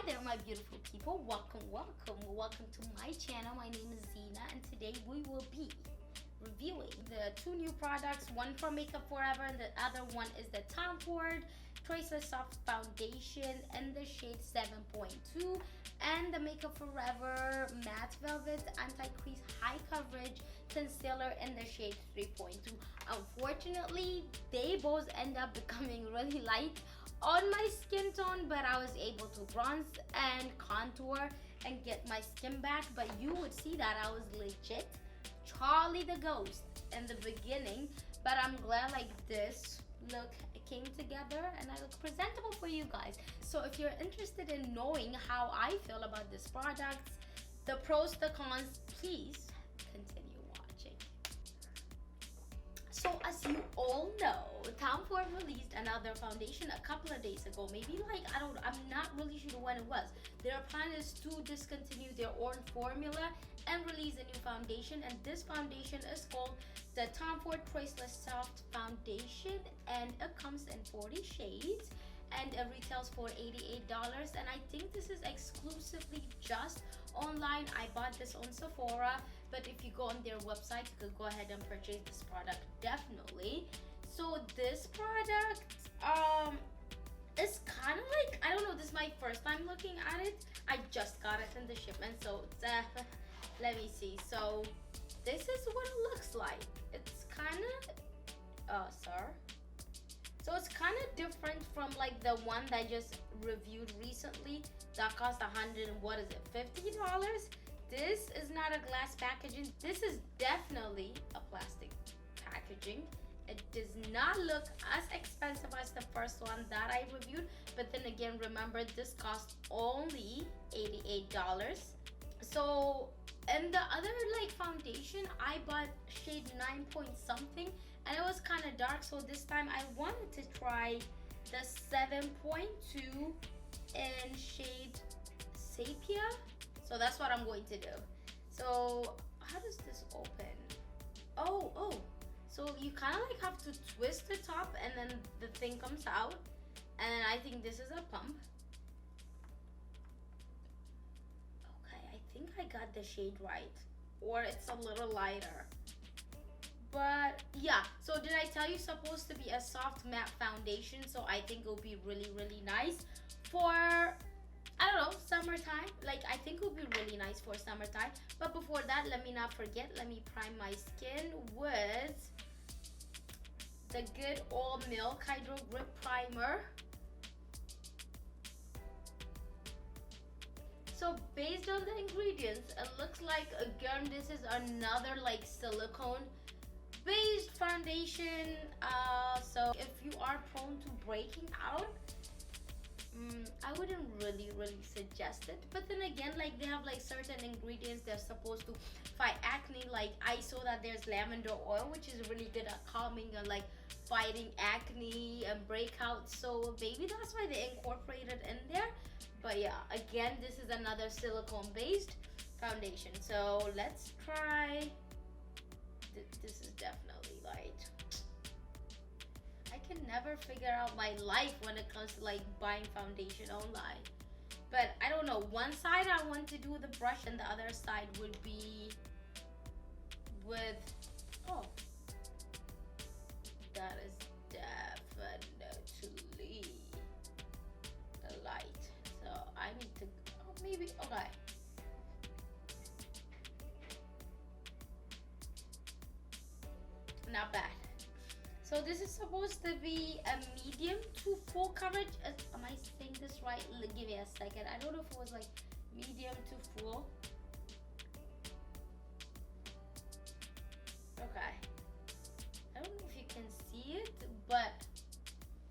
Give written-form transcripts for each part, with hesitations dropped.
Hi there, my beautiful people. Welcome to my channel. My name is Zena, and today we will be reviewing the two new products, one from Makeup Forever and the other one is the Tomford Traceless Soft Foundation in the shade 7.2 and the Makeup Forever Matte Velvet Anti-Crease High Coverage Concealer in the shade 3.2. Unfortunately, they both end up becoming really light on my skin tone, but I was able to bronze and contour and get my skin back. But you would see that I was legit Charlie the Ghost in the beginning, but I'm glad like this look came together and I look presentable for you guys. So if you're interested in knowing how I feel about this product, the pros, the cons, please continue watching. So as you all know, Tomford released another foundation a couple of days ago, maybe like, I'm not really sure when it was. Their plan is to discontinue their own formula and release a new foundation, and this foundation is called the Tomford Traceless Soft Foundation, and it comes in 40 shades and it retails for $88, and I think this is exclusively just online. I bought this on Sephora, but if you go on their website, you could go ahead and purchase this product definitely. So this product is kind of like, I don't know, this is my first time looking at it. I just got it in the shipment, so it's, let me see. So this is what it looks like. It's kind of so it's kind of different from like the one that I just reviewed recently that cost what is it, $50. This is not a glass packaging. This is definitely a plastic packaging. It does not look as expensive as the first one that I reviewed, but then again, remember this cost only $88. So in the other like foundation, I bought shade 9 point something and it was kind of dark, so this time I wanted to try the 7.2 in shade Sepia. So that's what I'm going to do. So how does this open? Oh, so you kind of like have to twist the top and then the thing comes out, and then I think this is a pump. Okay, I think I got the shade right, or it's a little lighter. But yeah, so did I tell you it's supposed to be a soft matte foundation? So I think it will be really nice for, I don't know, summertime. Like I think it will be really nice for summertime. But before that, let me not forget, let me prime my skin with the good old Milk Hydro Grip Primer. So based on the ingredients, it looks like, again, this is another like silicone based foundation. So if you are prone to breaking out, I wouldn't really suggest it. But then again, like they have like certain ingredients they're supposed to fight acne. Like I saw that there's lavender oil, which is really good at calming and like fighting acne and breakouts. So maybe that's why they incorporated in there. But yeah, again, this is another silicone based foundation. So let's try. This is definitely light. I can never figure out my life when it comes to like buying foundation online. But I don't know, one side I want to do the brush and the other side would be with, oh, that is definitely light. So I need to, oh, maybe, okay. Not bad. So this is supposed to be a medium to full coverage. Am I saying this right? Give me a second. I don't know if it was like medium to full. Okay. I don't know if you can see it, but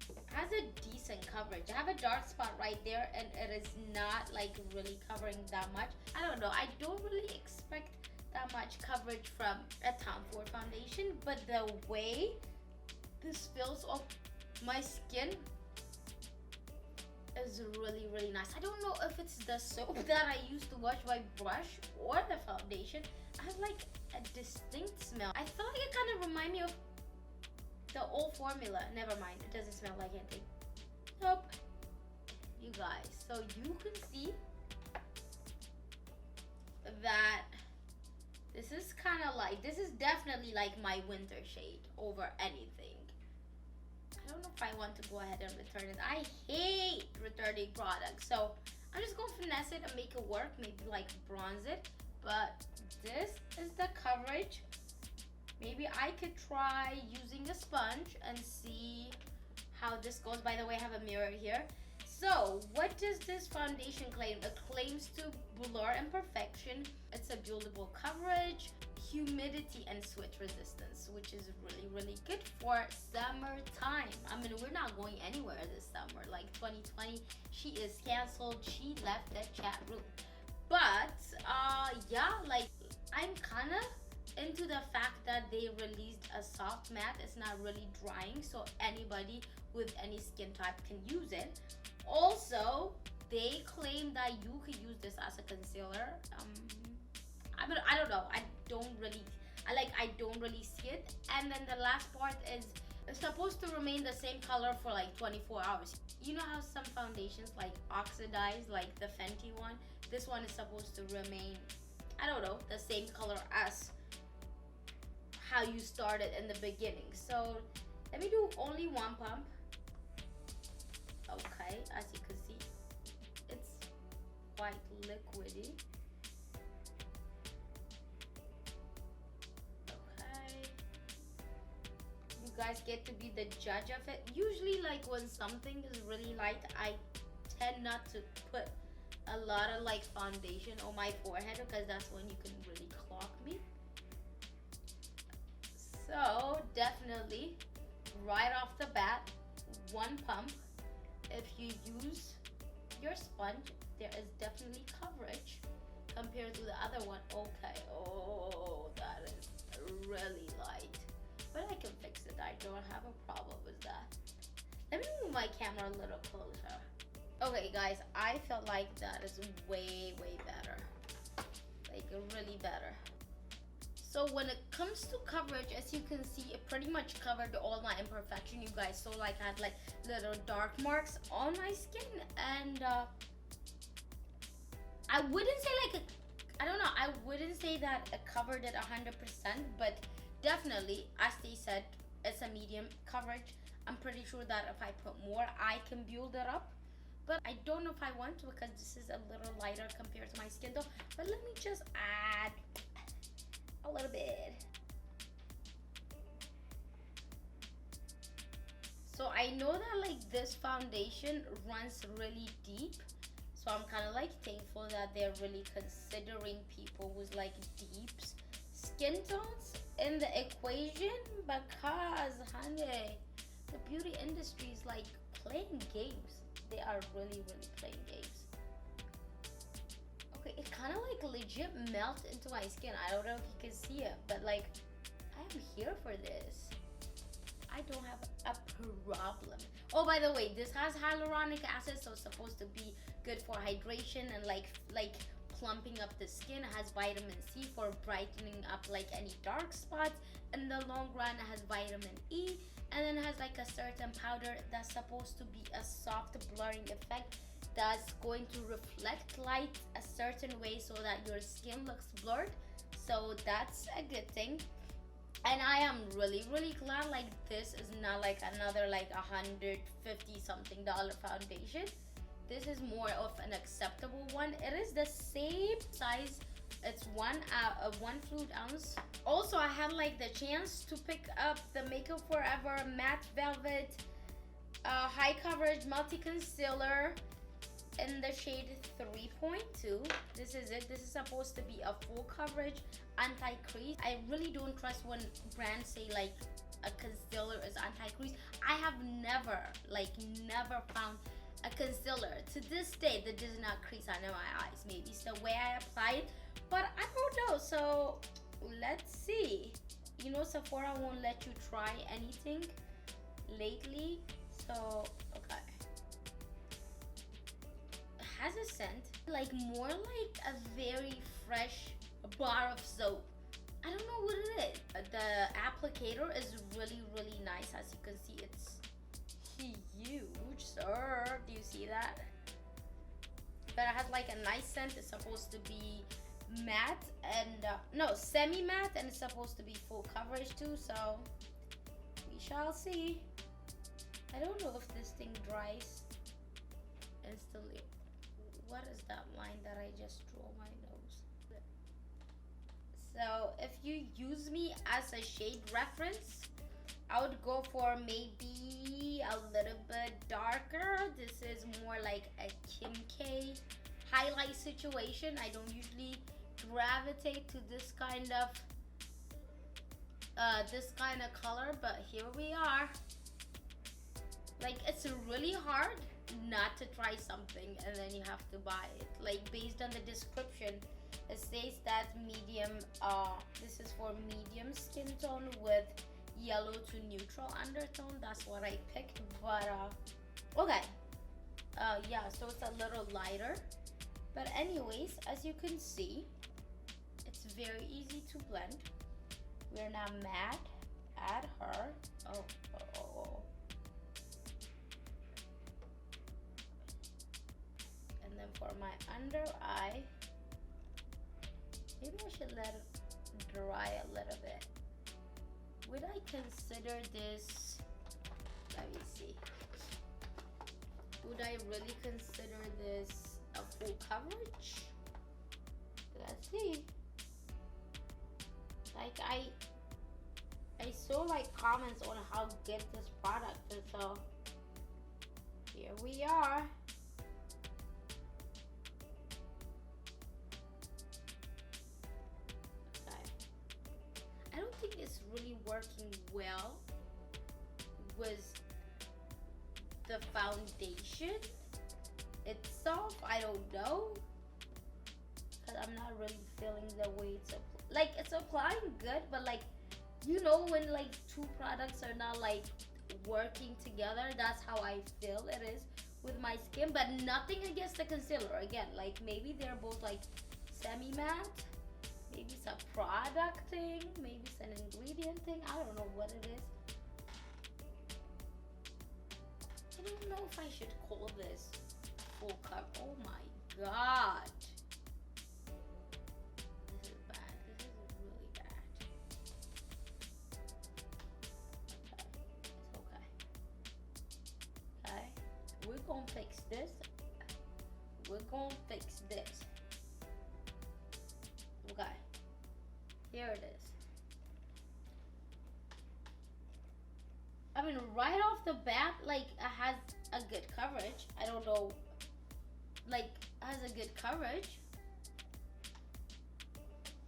it has a decent coverage. I have a dark spot right there and it is not like really covering that much. I don't know. I don't really expect that much coverage from a Tomford foundation, but the way this feels on my skin is really nice. I don't know if it's the soap that I use to wash my brush or the foundation. I have like a distinct smell. I feel like it kind of reminds me of the old formula. Never mind, it doesn't smell like anything. Nope. you guys. So you can see that this is kind of like, this is definitely like my winter shade over anything. I don't know if I want to go ahead and return it. I hate returning products, so I'm just gonna finesse it and make it work, maybe like bronze it. But this is the coverage. Maybe I could try using a sponge and see how this goes. By the way, I have a mirror here. So what does this foundation claim? It claims to blur imperfection. It's a buildable coverage, humidity, and switch resistance, which is really, really good for summertime. I mean, we're not going anywhere this summer. Like 2020, she is canceled. She left the chat room. But yeah, like I'm kind of into the fact that they released a soft matte. It's not really drying, so anybody with any skin type can use it. Also, they claim that you could use this as a concealer. I don't know. I don't really see it. And then the last part is it's supposed to remain the same color for like 24 hours. You know how some foundations like oxidize, like the Fenty one? This one is supposed to remain, I don't know, the same color as how you started in the beginning. So let me do only one pump. Okay, as you can see, it's quite liquidy. Okay, you guys get to be the judge of it. Usually, like when something is really light, I tend not to put a lot of like foundation on my forehead because that's when you can really clock me. So definitely, right off the bat, one pump. If you use your sponge, there is definitely coverage compared to the other one. Okay, oh, that is really light, but I can fix it. I don't have a problem with that. Let me move my camera a little closer. Okay guys, I felt like that is way better, like really better. So when it comes to coverage, as you can see, it pretty much covered all my imperfection, you guys. So like I had like little dark marks on my skin, and I wouldn't say like I don't know, I wouldn't say that it covered it 100%, but definitely, as they said, it's a medium coverage. I'm pretty sure that if I put more, I can build it up. But I don't know if I want to because this is a little lighter compared to my skin though. But let me just add a little bit. So I know that like this foundation runs really deep, so I'm kind of like thankful that they're really considering people with like deep skin tones in the equation, because honey, the beauty industry is like playing games. They are really playing games. Okay, it kind of like legit melt into my skin. I don't know if you can see it, but like I am here for this. I don't have a problem. Oh, by the way, this has hyaluronic acid, so it's supposed to be good for hydration and like plumping up the skin. It has vitamin C for brightening up like any dark spots. In the long run, it has vitamin E, and then it has like a certain powder that's supposed to be a soft blurring effect that's going to reflect light a certain way so that your skin looks blurred. So that's a good thing. And I am really glad like this is not like another like $150 something foundation. This is more of an acceptable one. It is the same size. It's one fluid ounce. Also, I had like the chance to pick up the Makeup Forever Matte Velvet High Coverage Multi Concealer in the shade 3.2. This is it. This is supposed to be a full coverage anti-crease. I really don't trust when brands say like a concealer is anti-crease. I have never found a concealer to this day that does not crease under my eyes. Maybe it's the way I apply it, but I don't know. So let's see. You know, Sephora won't let you try anything lately. So okay, it has a scent like more like a very fresh bar of soap. I don't know what it is. The applicator is really nice. As you can see, it's huge, sir. Do you see that? but it has like a nice scent. It's supposed to be matte and no, semi-matte, and it's supposed to be full coverage too, so we shall see. I don't know if this thing dries instantly. What is that line that I just drew on my nose? So if you use me as a shade reference, I would go for maybe a little bit darker. This is more like a Kim K highlight situation. I don't usually gravitate to this kind of color, but here we are. Like, it's really hard not to try something and then you have to buy it. Like, based on the description, it says that medium, this is for medium skin tone with yellow to neutral undertone. That's what I picked, but okay. Yeah, so it's a little lighter, but anyways, as you can see, it's very easy to blend. We're not mad at her. Oh. And then for my under eye, maybe I should let it dry a little bit. Would I consider this, let me see, would I really consider this a full coverage? Let's see. Like, I saw like comments on how good this product is, so here we are. I don't think it's really working well with the foundation itself. I don't know, because I'm not really feeling the way it's applying good, but like, you know, when like two products are not like working together, that's how I feel it is with my skin. But nothing against the concealer. Again, like, maybe they're both like semi-matte. Maybe it's a product thing, maybe it's an ingredient thing. I don't know what it is. I don't know if I should call this full cover. Oh my god. This is bad. This is really bad. Okay, it's okay. Okay, we're gonna fix this. We're gonna fix this. Okay, here it is. I mean, right off the bat, like, it has a good coverage. I don't know, like, it has a good coverage.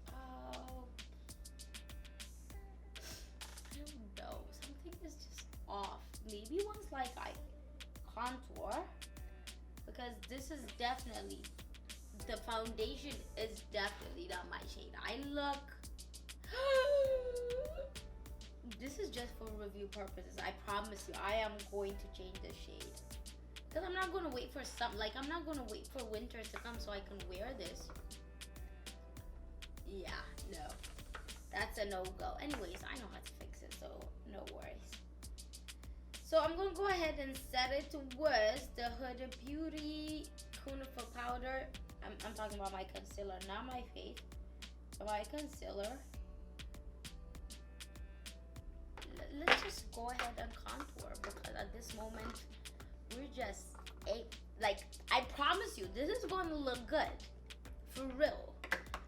I don't know, something is just off. Maybe once like I contour, because this is definitely, the foundation is definitely not my shade. I look this is just for review purposes. I promise you, I am going to change the shade, because I'm not going to wait for I'm not going to wait for winter to come so I can wear this. Yeah, no, that's a no-go. Anyways, I know how to fix it, so no worries. So I'm going to go ahead and set it with the Huda Beauty Cunifer powder. I'm talking about my concealer, not my face. My concealer. Let's just go ahead and contour, because at this moment we're just like, I promise you, this is going to look good for real.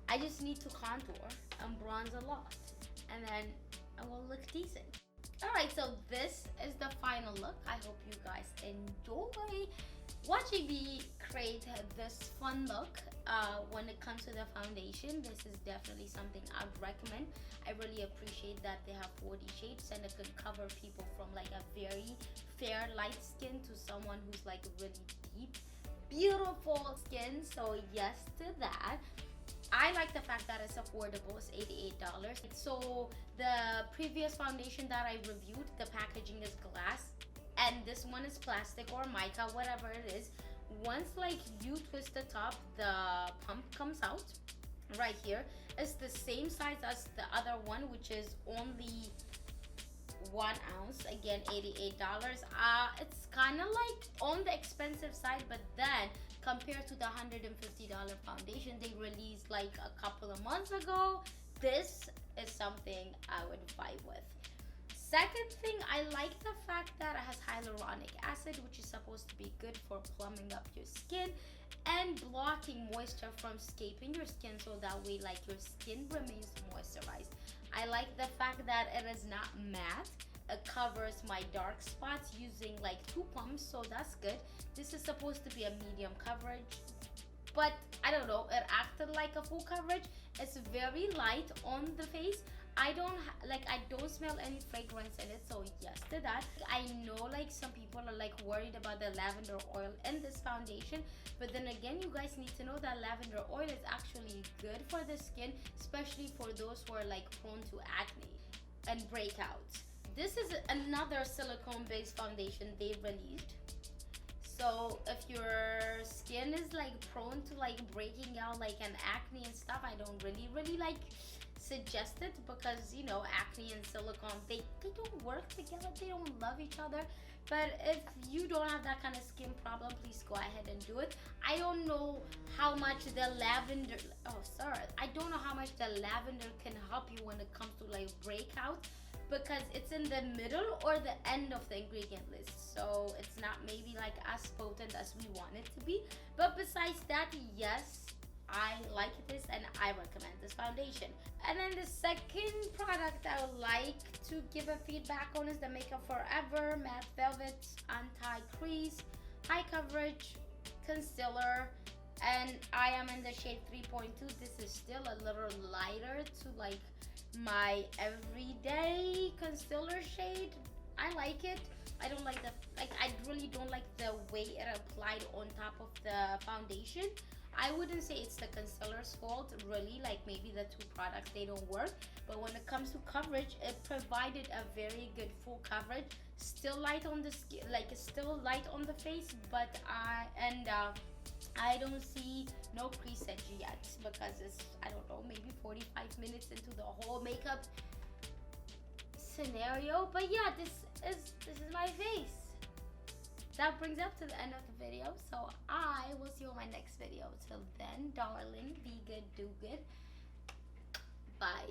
I just need to contour and bronze a lot, and then I will look decent. Alright, so this is the final look. I hope you guys enjoy watching me create this fun look. When it comes to the foundation, this is definitely something I'd recommend. I really appreciate that they have 40 shades, and it can cover people from like a very fair light skin to someone who's like really deep beautiful skin. So yes to that. I like the fact that it's affordable. It's $88. So the previous foundation that I reviewed, the packaging is glass, and this one is plastic or mica, whatever it is. Once like you twist the top, the pump comes out right here. It's the same size as the other one, which is only 1 ounce, again $88. It's kind of like on the expensive side, but then compared to the $150 foundation they released like a couple of months ago, this is something I would vibe with. Second thing, I like the fact that it has hyaluronic acid, which is supposed to be good for plumbing up your skin and blocking moisture from escaping your skin, so that way like your skin remains moisturized. I like the fact that it is not matte. It covers my dark spots using like 2 pumps, so that's good. This is supposed to be a medium coverage, but I don't know, it acted like a full coverage. It's very light on the face. I don't smell any fragrance in it, so yes to that. I know like some people are like worried about the lavender oil in this foundation, but then again, you guys need to know that lavender oil is actually good for the skin, especially for those who are like prone to acne and breakouts. This is another silicone based foundation they released. So if your skin is like prone to like breaking out like an acne and stuff, I don't really like suggest it, because you know, acne and silicone, they don't work together, they don't love each other. But if you don't have that kind of skin problem, please go ahead and do it. I don't know how much the lavender, I don't know how much the lavender can help you when it comes to like breakout, because it's in the middle or the end of the ingredient list, so it's not maybe like as potent as we want it to be. But besides that, yes, I like this and I recommend this foundation. And then the second product I would like to give a feedback on is the Makeup Forever Matte Velvet Anti-Crease High Coverage Concealer, and I am in the shade 3.2. This is still a little lighter to like my everyday concealer shade. I like it. I don't like I really don't like the way it applied on top of the foundation. I wouldn't say it's the concealer's fault, really. Like maybe the 2 products, they don't work. But when it comes to coverage, it provided a very good full coverage. Still light on the skin, like it's still light on the face, but I don't see no crease edge yet, because it's, I don't know, maybe 45 minutes into the whole makeup scenario. But yeah, this is my face. That brings up to the end of the video, so I will see you in my next video. Till then, darling, be good, do good. Bye.